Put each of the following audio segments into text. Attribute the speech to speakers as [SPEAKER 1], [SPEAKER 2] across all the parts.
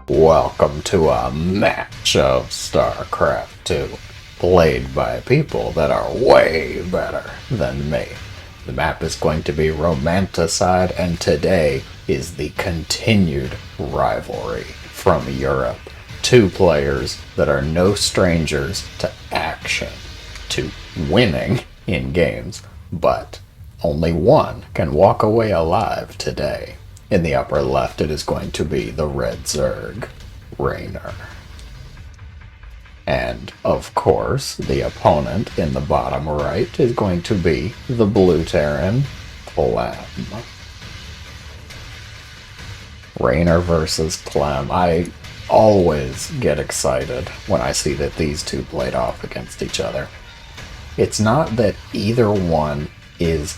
[SPEAKER 1] Welcome to a match of Starcraft 2, played by people that are way better than me. The map is going to be Romanticide, and today is the continued rivalry from Europe. Two players that are no strangers to action, to winning in games, but only one can walk away alive today. In the upper left, it is going to be the red Zerg, Reynor. And, of course, the opponent in the bottom right is going to be the blue Terran, Clem. Reynor versus Clem. I always get excited when I see that these two played off against each other. It's not that either one is,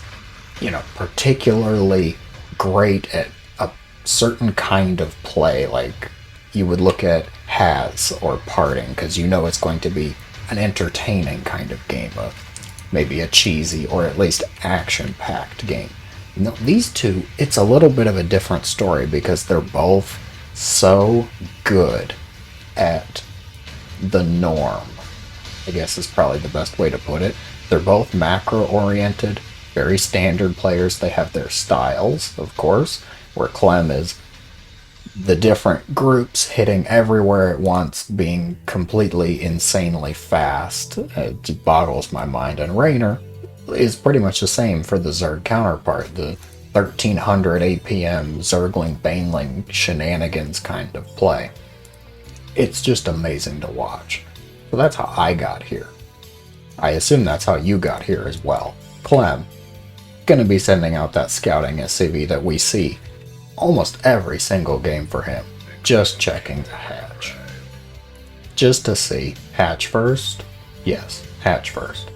[SPEAKER 1] particularly great at a certain kind of play, like you would look at Has or Parting, because it's going to be an entertaining kind of game, maybe a cheesy or at least action-packed game. No, these two, it's a little bit of a different story because they're both so good at the norm, I guess is probably the best way to put it. They're both macro-oriented, very standard players. They have their styles, of course, where Clem is the different groups hitting everywhere at once, being completely insanely fast. It boggles my mind. And Reynor is pretty much the same for the Zerg counterpart, the 1300 APM Zergling Baneling shenanigans kind of play. It's just amazing to watch. So that's how I got here. I assume that's how you got here as well. Clem, gonna be sending out that scouting SCV that we see almost every single game for him. Just checking the hatch. Just to see, hatch first? Yes, hatch first.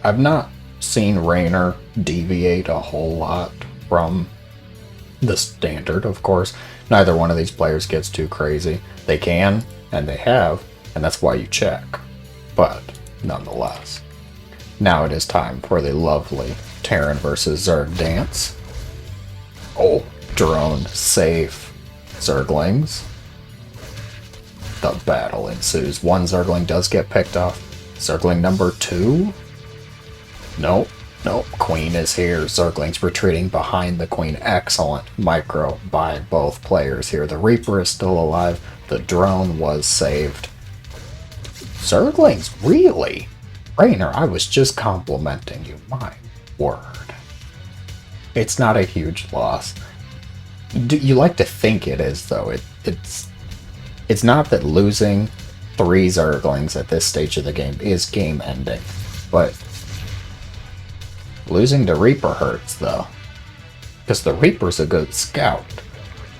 [SPEAKER 1] I've not seen Reynor deviate a whole lot from the standard, of course. Neither one of these players gets too crazy. They can, and they have, and that's why you check. But, nonetheless. Now it is time for the lovely Terran versus Zerg dance. Oh, drone safe Zerglings. The battle ensues. One Zergling does get picked off. Zergling number 2? Nope. Queen is here. Zerglings retreating behind the Queen. Excellent micro by both players here. The Reaper is still alive. The drone was saved. Zerglings, really? Reynor, I was just complimenting you. My word. It's not a huge loss. You like to think it is, though. It's not that losing 3 Zerglings at this stage of the game is game-ending, but losing to Reaper hurts, though. Because the Reaper's a good scout.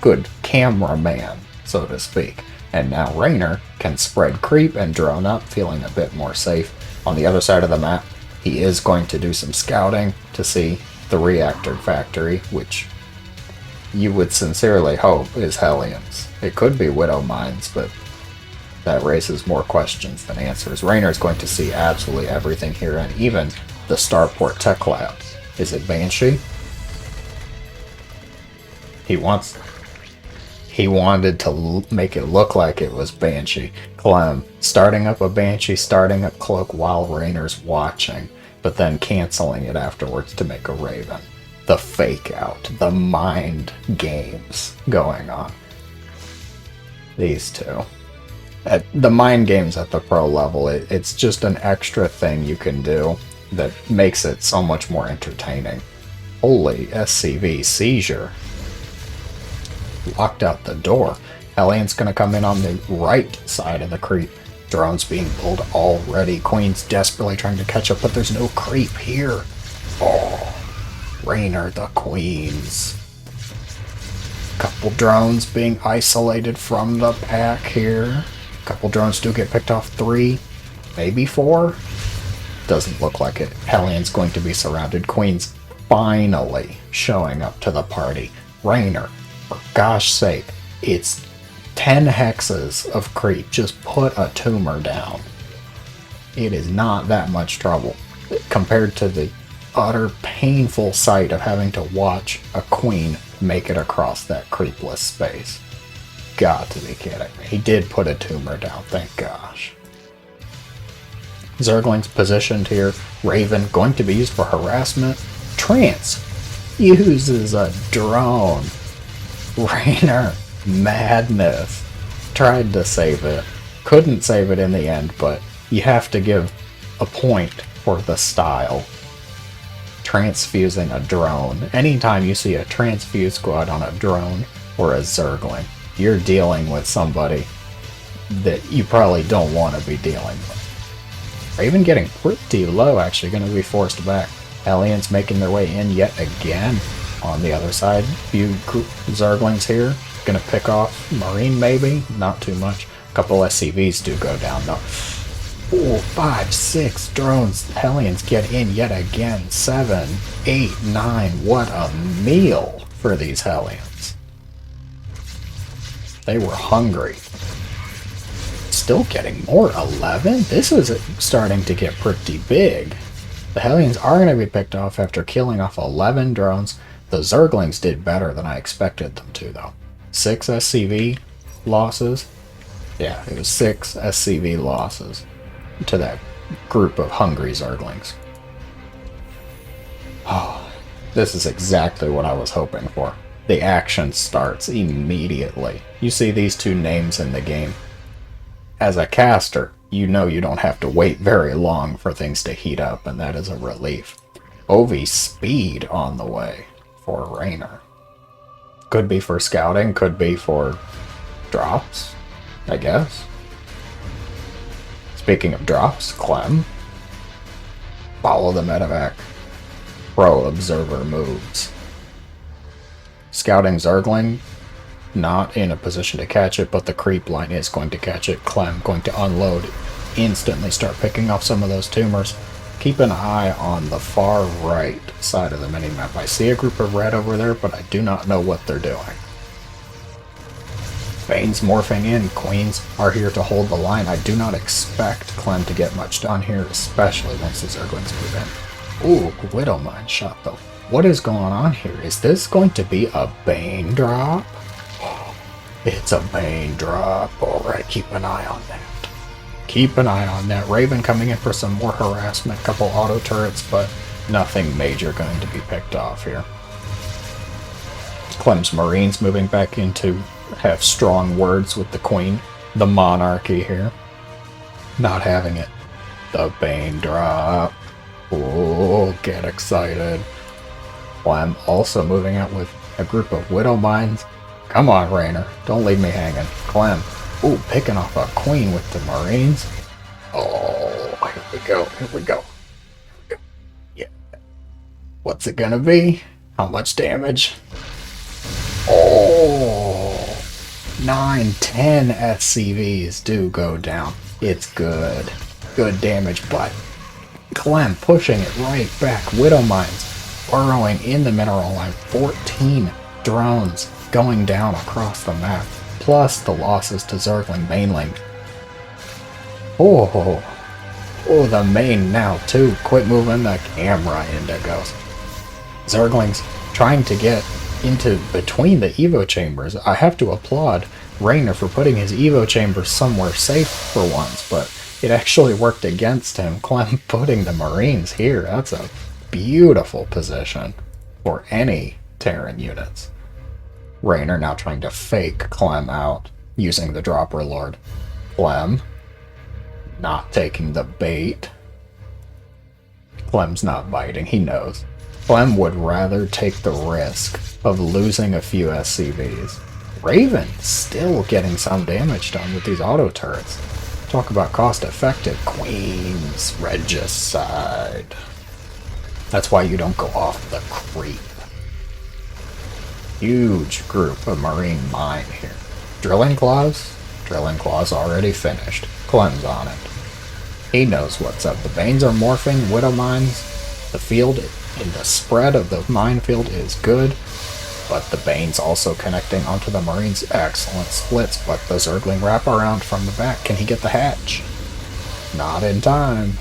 [SPEAKER 1] Good cameraman, so to speak. And now Reynor can spread creep and drone up, feeling a bit more safe. On the other side of the map, he is going to do some scouting to see the reactor factory, which you would sincerely hope is Hellions. It could be Widow Mines, but that raises more questions than answers. Reynor is going to see absolutely everything here, and even the Starport Tech Lab. Is it Banshee? He wanted to make it look like it was Banshee. Clem starting up a Banshee, starting up Cloak while Reynor's watching, but then canceling it afterwards to make a Raven. The fake out, the mind games going on. These two. The mind games at the pro level, it's just an extra thing you can do that makes it so much more entertaining. Holy SCV seizure. Locked out the door. Hellions gonna come in on the right side of the creep. Drones being pulled already. Queen's desperately trying to catch up, but there's no creep here. Oh, Reynor the Queens. Couple drones being isolated from the pack here. Couple drones do get picked off. 3, maybe 4. Doesn't look like it. Hellion's going to be surrounded. Queen's finally showing up to the party. Reynor, for gosh sake, it's 10 hexes of creep. Just put a tumor down. It is not that much trouble compared to the utter painful sight of having to watch a queen make it across that creepless space. got to be kidding me. He did put a tumor down, thank gosh. Zerglings positioned here. Raven going to be used for harassment. Trance uses a drone. Reynor, madness. Tried to save it. Couldn't save it in the end, but you have to give a point for the style. Transfusing a drone. Anytime you see a transfuse squad on a drone or a Zergling, you're dealing with somebody that you probably don't want to be dealing with. Raven getting pretty low, actually going to be forced back. Hellions making their way in yet again on the other side. Few Zerglings here. Going to pick off Marine maybe. Not too much. A couple SCVs do go down though. 4, 5, 6 drones. Hellions get in yet again. 7, 8, 9. What a meal for these Hellions. They were hungry. Still getting more. 11? This is starting to get pretty big. The Hellions are going to be picked off after killing off 11 drones. The Zerglings did better than I expected them to, though. 6 SCV losses. Yeah, it was 6 SCV losses to that group of hungry Zerglings. Oh, this is exactly what I was hoping for. The action starts immediately. You see these two names in the game. As a caster, you know you don't have to wait very long for things to heat up, and that is a relief. OV speed on the way for Reynor. Could be for scouting, could be for drops, I guess. Speaking of drops, Clem. Follow the medevac. Pro observer moves. Scouting Zergling, not in a position to catch it, but the creep line is going to catch it. Clem going to unload, instantly start picking off some of those tumors. Keep an eye on the far right side of the minimap. I see a group of red over there, but I do not know what they're doing. Bane's morphing in. Queens are here to hold the line. I do not expect Clem to get much done here, especially once the Zerglings move in. Ooh, Widowmine shot though. What is going on here? Is this going to be a Bane drop? It's a Bane drop. Alright, keep an eye on that. Keep an eye on that. Raven coming in for some more harassment. Couple auto turrets, but nothing major going to be picked off here. Clem's Marines moving back in to have strong words with the Queen. The monarchy here. Not having it. The Bane drop. Oh, get excited. Clem also moving out with a group of Widow Mines. Come on, Reynor. Don't leave me hanging. Clem. Ooh, picking off a Queen with the Marines. Oh, here we go. Here we go. Yeah. What's it gonna be? How much damage? Oh, 9, 10 SCVs do go down. It's good. Good damage, but Clem pushing it right back. Widow Mines burrowing in the mineral line. 14 drones going down across the map. Plus the losses to Zergling mainling. Oh, the main now too. Quit moving the camera, Indigos. Zerglings trying to get into between the Evo chambers. I have to applaud Reynor for putting his Evo chamber somewhere safe for once, but it actually worked against him. Clem putting the Marines here. That's a beautiful position for any Terran units. Reynor now trying to fake Clem out using the Dropper Lord. Clem not taking the bait. Clem's not biting, he knows. Clem would rather take the risk of losing a few SCVs. Raven still getting some damage done with these auto turrets. Talk about cost effective. Queen's Regicide. That's why you don't go off the creep. Huge group of Marine mine here. Drilling Claws? Drilling Claws already finished. Clem's on it. He knows what's up. The Banes are morphing. Widow Mines. The field in the spread of the minefield is good. But the Banes also connecting onto the Marines. Excellent splits, but the Zergling wraparound from the back. Can he get the hatch? Not in time.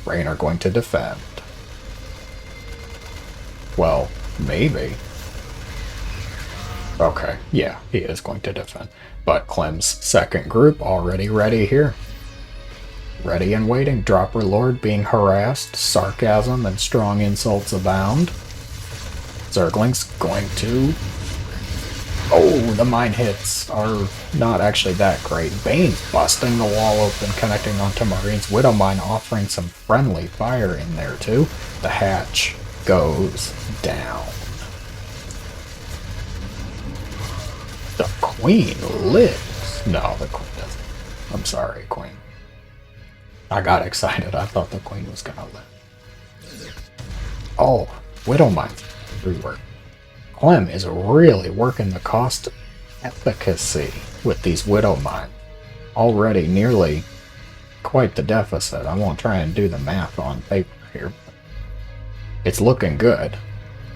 [SPEAKER 1] Reynor going to defend. Well, maybe. Okay, yeah, he is going to defend. But Clem's second group already ready here. Ready and waiting. Dropper Lord being harassed. Sarcasm and strong insults abound. Zergling's going to... Oh, the mine hits are not actually that great. Bane's busting the wall open, connecting onto Marines. Widowmine offering some friendly fire in there too. The hatch goes down. The Queen lives. No, the Queen doesn't. I'm sorry, Queen. I got excited. I thought the Queen was gonna live. Oh, Widowmine's rework. Clem is really working the cost efficacy with these Widowmine. Already nearly quite the deficit. I won't try and do the math on paper here. It's looking good.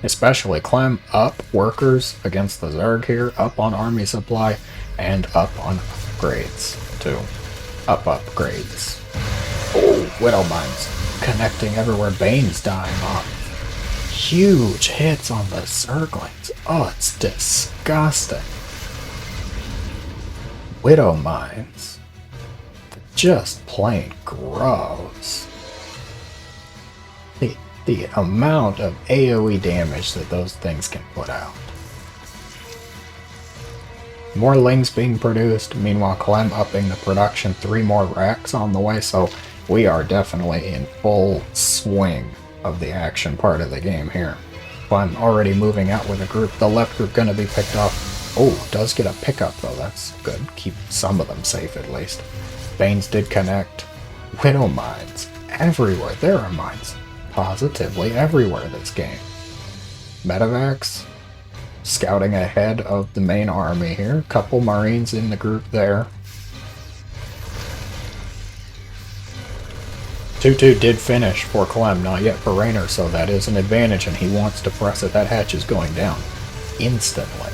[SPEAKER 1] Especially Clem up workers against the Zerg here, up on army supply, and up on upgrades too. Up upgrades. Oh, Widowmines connecting everywhere. Bane's dying off. Huge hits on the Zerglings. Oh, it's disgusting. Widowmines. Just plain gross. The amount of AoE damage that those things can put out. More lings being produced. Meanwhile, Clem upping the production. 3 more racks on the way, so we are definitely in full swing of the action part of the game here. Clem already moving out with a group. The left group going to be picked off. Oh, does get a pickup though. That's good. Keep some of them safe at least. Banes did connect. Widow mines everywhere. There are mines positively everywhere this game. Medevacs scouting ahead of the main army here. Couple Marines in the group there. 2-2 did finish for Clem, not yet for Reynor, so that is an advantage, and he wants to press it. That hatch is going down instantly.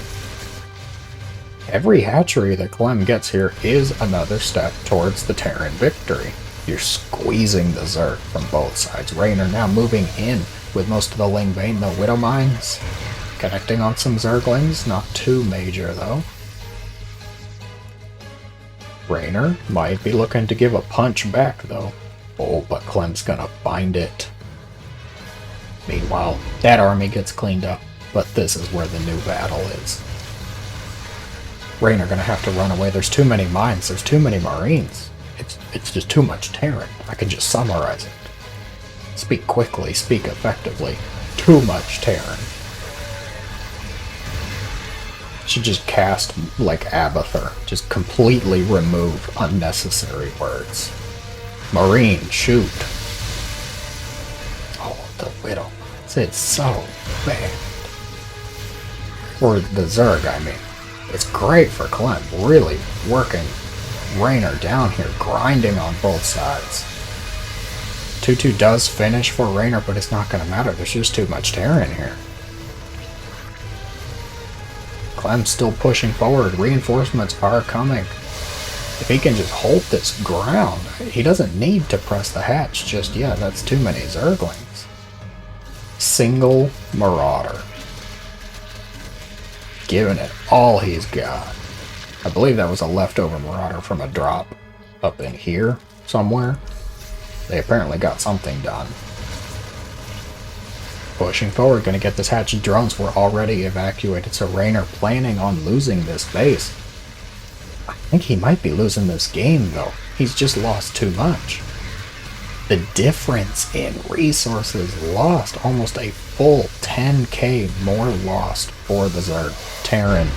[SPEAKER 1] Every hatchery that Clem gets here is another step towards the Terran victory. You're squeezing the Zerg from both sides. Reynor now moving in with most of the Ling Bane, the Widow Mines. Connecting on some Zerglings, not too major though. Reynor might be looking to give a punch back though. Oh, but Clem's gonna find it. Meanwhile, that army gets cleaned up, but this is where the new battle is. Reynor gonna have to run away. There's too many mines, there's too many Marines. It's just too much Terran. I can just summarize it. Speak quickly, speak effectively. Too much Terran. Should just cast like Abathur. Just completely remove unnecessary words. Marine, shoot. Oh, the Widow. It's so bad. For the Zerg, I mean. It's great for Clem. Really working Reynor down here, grinding on both sides. 2-2 does finish for Reynor, but it's not going to matter. There's just too much Terran here. Clem's still pushing forward. Reinforcements are coming. If he can just hold this ground, he doesn't need to press the hatch just yet. That's too many Zerglings. Single Marauder. Giving it all he's got. I believe that was a leftover Marauder from a drop up in here somewhere. They apparently got something done. Pushing forward, gonna get this hatch. Drones were already evacuated, so Reynor planning on losing this base. I think he might be losing this game though. He's just lost too much. The difference in resources lost, almost a full 10k more lost for the Zerg. Terran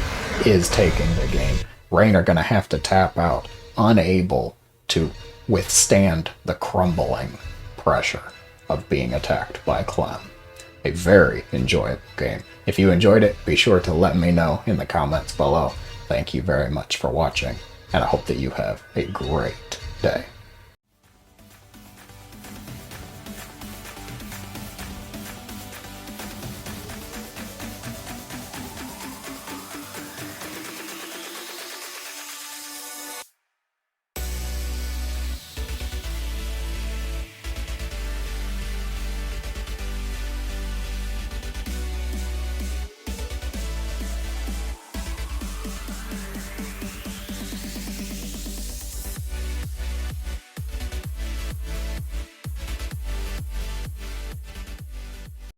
[SPEAKER 1] is taking the game. Reynor gonna have to tap out, unable to withstand the crumbling pressure of being attacked by Clem. A very enjoyable game. If you enjoyed it, be sure to let me know in the comments below. Thank you very much for watching, and I hope that you have a great day.